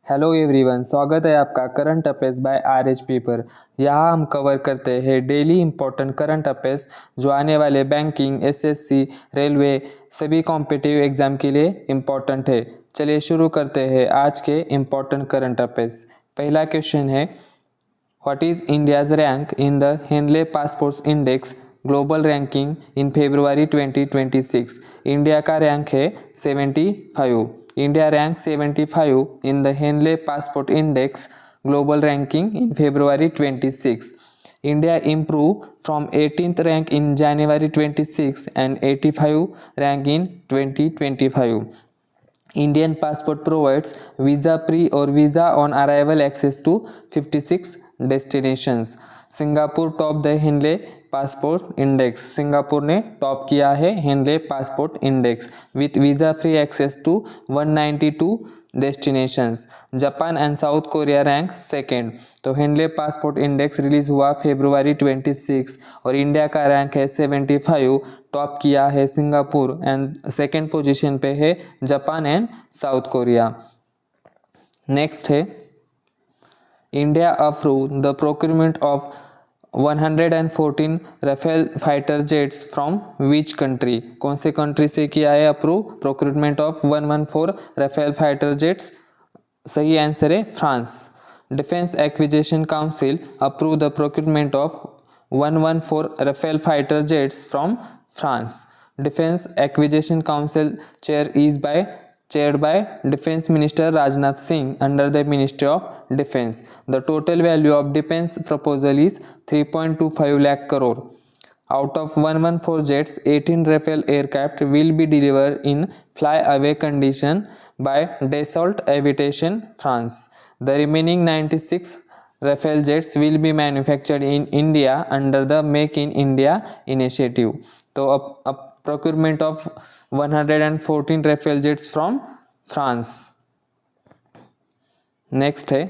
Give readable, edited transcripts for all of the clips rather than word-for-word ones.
Hello everyone, स्वागत है आपका current affairs by RH paper. यहाँ हम कवर करते हैं डेली इंपॉर्टेंट करंट अफेयर्स जो आने वाले बैंकिंग, एसएससी, रेलवे सभी कॉम्पिटिटिव एग्जाम के लिए इम्पोर्टेंट है। चलिए शुरू करते हैं आज के इम्पोर्टेंट करंट अफेयर्स। पहला क्वेश्चन है, what is India's rank in the Henley passports index global ranking in February 2026। India का रैंक है 75। India rank 75 in the Henley Passport Index Global Ranking in February 26. India improved from 18th rank in January 26 and 85 rank in 2025. Indian passport provides visa pre or visa on arrival access to 56 destinations. Singapore top the Henley passport index. Singapore ने top किया है Henley passport index with visa free access to 192 destinations. Japan and South Korea rank second. तो Henley passport index release हुआ February 26 और India का rank है 75। Top किया है सिंगापुर एंड सेकेंड पोजीशन पे है Japan and South Korea. Next है, India approve the procurement of 114 Rafale fighter jets from which country. कौन से कंट्री से किया है approve procurement of 114 Rafale fighter jets? सही आंसर है France. Defence acquisition council approve the procurement of 114 Rafale fighter jets from France. Defence acquisition council chaired by Defense Minister Rajnath Singh under the Ministry of Defense. The total value of defense proposal is 3.25 lakh crore. Out of 114 jets, 18 Rafale aircraft will be delivered in fly-away condition by Dassault Aviation France. The remaining 96 Rafale jets will be manufactured in India under the Make in India initiative. तो अब procurement of 114 Rafale jets from France. Next है,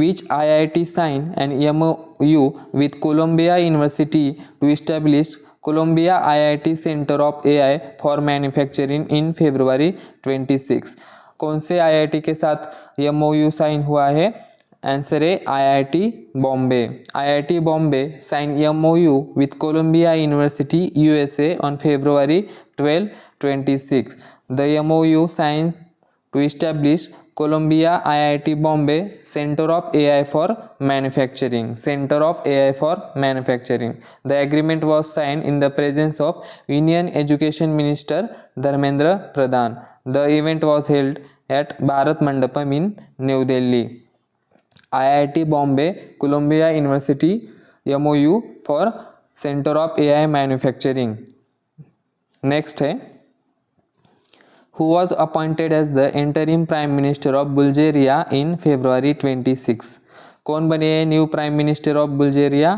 which IIT signed an MOU with Columbia University to establish Columbia IIT Center of AI for Manufacturing in February 26. कौन से IIT के साथ MOU sign हुआ है? Answer है IIT Bombay. IIT Bombay sign MOU with Columbia University USA on February 12, 26. The MOU signs to establish Columbia IIT Bombay Center of AI for Manufacturing. Center of AI for Manufacturing. The agreement was signed in the presence of Union Education Minister Dharmendra Pradhan. The event was held at Bharat Mandapam in New Delhi. IIT Bombay Columbia University MOU for Center of AI Manufacturing. Next है, who was appointed as the interim prime minister of Bulgaria in February 26. कौन बने हैं new prime minister of Bulgaria?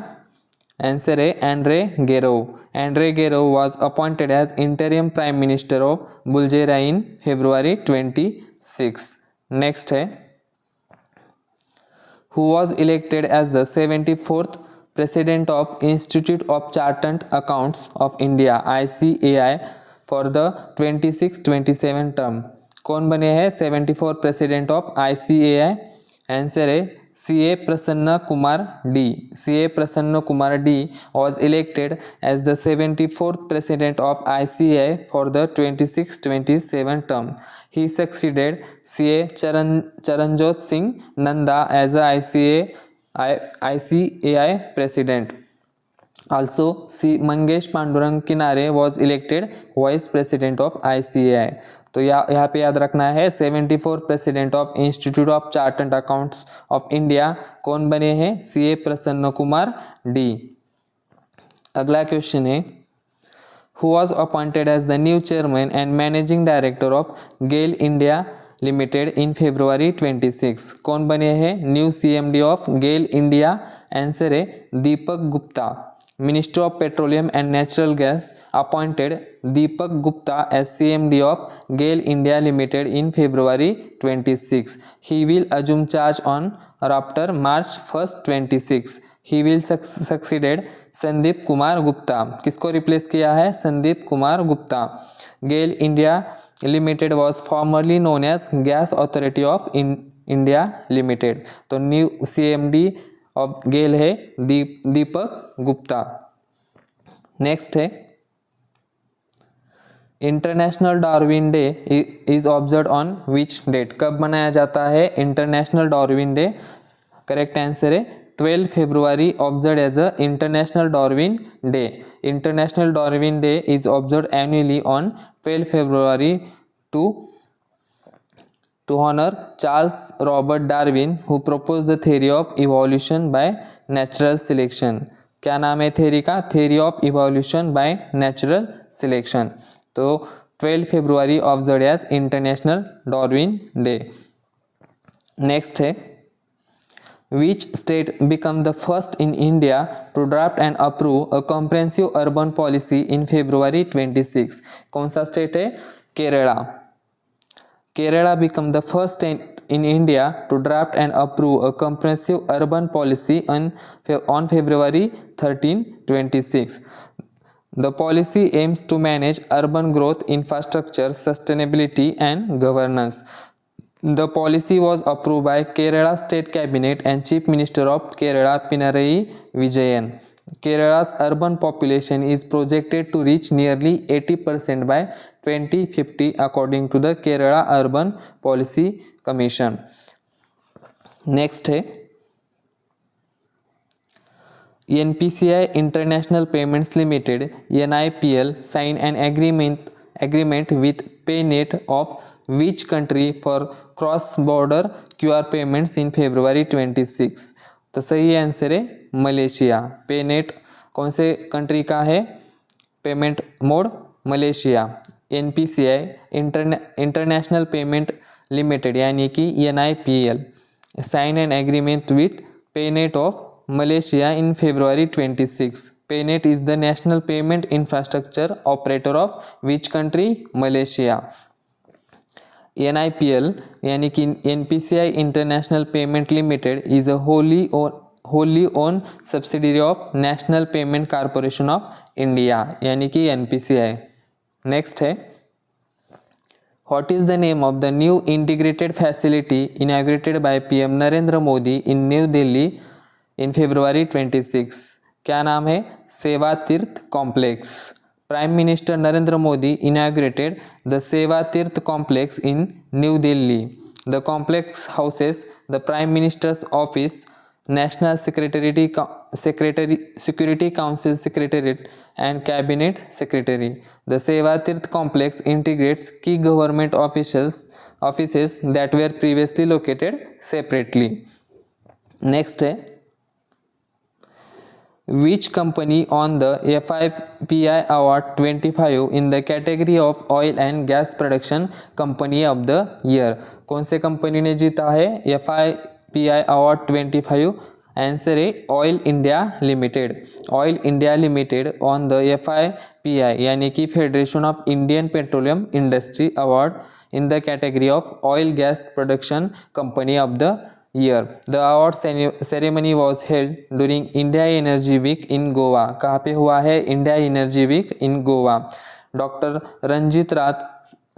Answer है Andrey Gerov. Andrey Gerov was appointed as interim prime minister of Bulgaria in February 26. Next है, who was elected as the 74th president of Institute of Chartered Accountants of India ICAI for the 26-27 term. कौन बने हैं 74 president of ICAI? Answer है CA Prasanna Kumar D. CA Prasanna Kumar D was elected as the 74th president of ICAI for the 26-27 term. He succeeded CA Charanjot Singh Nanda as the ICAI president. Also, C. Mangesh Pandurang Kinare was elected vice president of ICAI. तो यहाँ पे याद रखना है 74 president of institute of chartered accounts of India कौन बने हैं? CA प्रसन्न कुमार डी। अगला क्वेश्चन है, who was appointed as the new chairman and managing director of GAIL India Limited in February 26. कौन बने हैं new CMD of GAIL India? Answer है Deepak Gupta. Minister of Petroleum and Natural Gas appointed Deepak Gupta as CMD of GAIL India Limited in February 26. He will assume charge on or after March 1st, 26. He will succeeded Sandeep Kumar Gupta. किसको replace किया है? Sandeep Kumar Gupta. GAIL India Limited was formerly known as Gas Authority of India limited. तो new CMD of GAIL है Deepak Gupta. Next है international Darwin day is observe on which date, कब मनाया जाता है international Darwin day? Correct answer है 12 February observe as a international Darwin day. International Darwin day is observe annually on 12 February to honor Charles Robert Darwin who proposed the theory of evolution by natural selection। क्या नाम है theory का? Theory of evolution by natural selection. तो 12 February observe as international Darwin day. Next है Which state became the first in India to draft and approve a comprehensive urban policy in February 26? कौन सा state है? Kerala. Kerala became the first state in India to draft and approve a comprehensive urban policy on February 13, 26. The policy aims to manage urban growth, infrastructure, sustainability, and governance. The policy was approved by Kerala State Cabinet and Chief Minister of Kerala Pinarayi Vijayan. Kerala's urban population is projected to reach nearly 80% by 2050 according to the Kerala Urban Policy Commission. Next है NPCI International Payments Limited NIPL sign an agreement with PayNet of which country for cross border QR payments in February 26? तो सही answer है Malaysia. पेनेट कौन से country का है payment mode? Malaysia. NPCI international payment limited यानी कि NIPL sign an agreement with PayNet of Malaysia in February 26. PayNet is the national payment infrastructure operator of which country? Malaysia. NIPL यानी कि NPCI International Payment Limited is a wholly owned subsidiary of National Payment Corporation of India यानी कि NPCI। Next है What is the name of the new integrated facility inaugurated by PM Narendra Modi in New Delhi in February 26? क्या नाम है? सेवा तीर्थ complex. Prime Minister Narendra Modi inaugurated the Seva Tirth complex in New Delhi. The complex houses the Prime Minister's office, National Security Council Secretariat and Cabinet Secretary. The Seva Tirth complex integrates key government offices that were previously located separately. Next है Which company won the FIPI Award 25 in the category of Oil and Gas Production Company of the Year? कौन से company ने जीता है FIPI Award 25? Answer है oil India limited. Oil India limited on the FIPI यानी कि federation of Indian petroleum industry award in the category of Oil Gas Production Company of the Year. The award ceremony was held during India Energy Week in Goa. कहाँ पे हुआ है? India Energy Week in Goa. Dr. Ranjit Rath,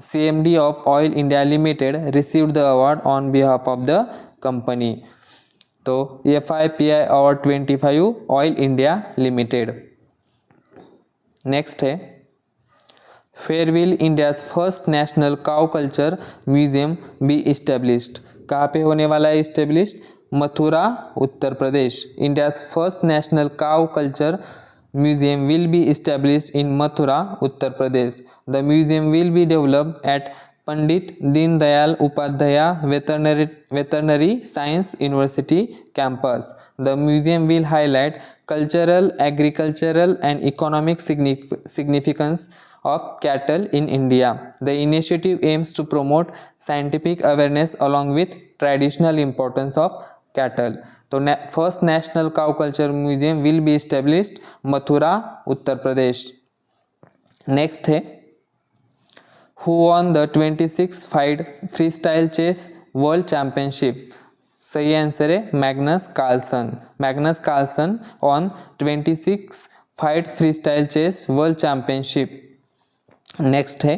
CMD of Oil India Limited, received the award on behalf of the company. तो FIPI Award 25 Oil India Limited. Next है Where will India's first national cow culture museum be established? कहाँ पे होने वाला है established? Mathura Uttar Pradesh. India's first national cow culture museum will be established in Mathura, Uttar Pradesh. The museum will be developed at Pandit Deen Dayal Upadhyaya Veterinary Science University campus. The museum will highlight cultural, agricultural and economic significance of cattle in India. The initiative aims to promote scientific awareness along with traditional importance of cattle. तो first national cow culture museum will be established Mathura Uttar Pradesh. Next है who won the 26 FIDE free style chess world championship? सही answer है Magnus Carlsen. Magnus Carlsen on 26 FIDE free style chess world championship. Next है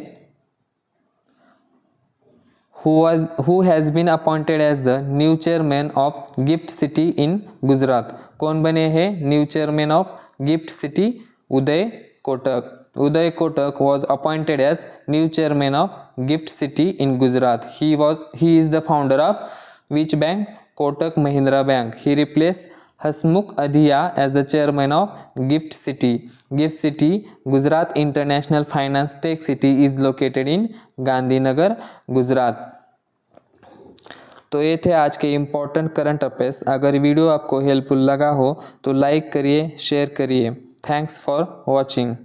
who has been appointed as the new chairman of Gift City in Gujarat? कौन बने हैं new chairman of gift city? Uday Kotak. Uday Kotak was appointed as new chairman of Gift City in Gujarat. He is the founder of which bank? Kotak Mahindra Bank. He replaced Hasmukh Adhiya as the chairman of Gift City. Gift City, Gujarat International Finance Tech City is located in Gandhinagar, Gujarat. तो ये थे आज के important current affairs. अगर video आपको helpful लगा हो तो लाइक करिए, शेयर करिए. Thanks for watching.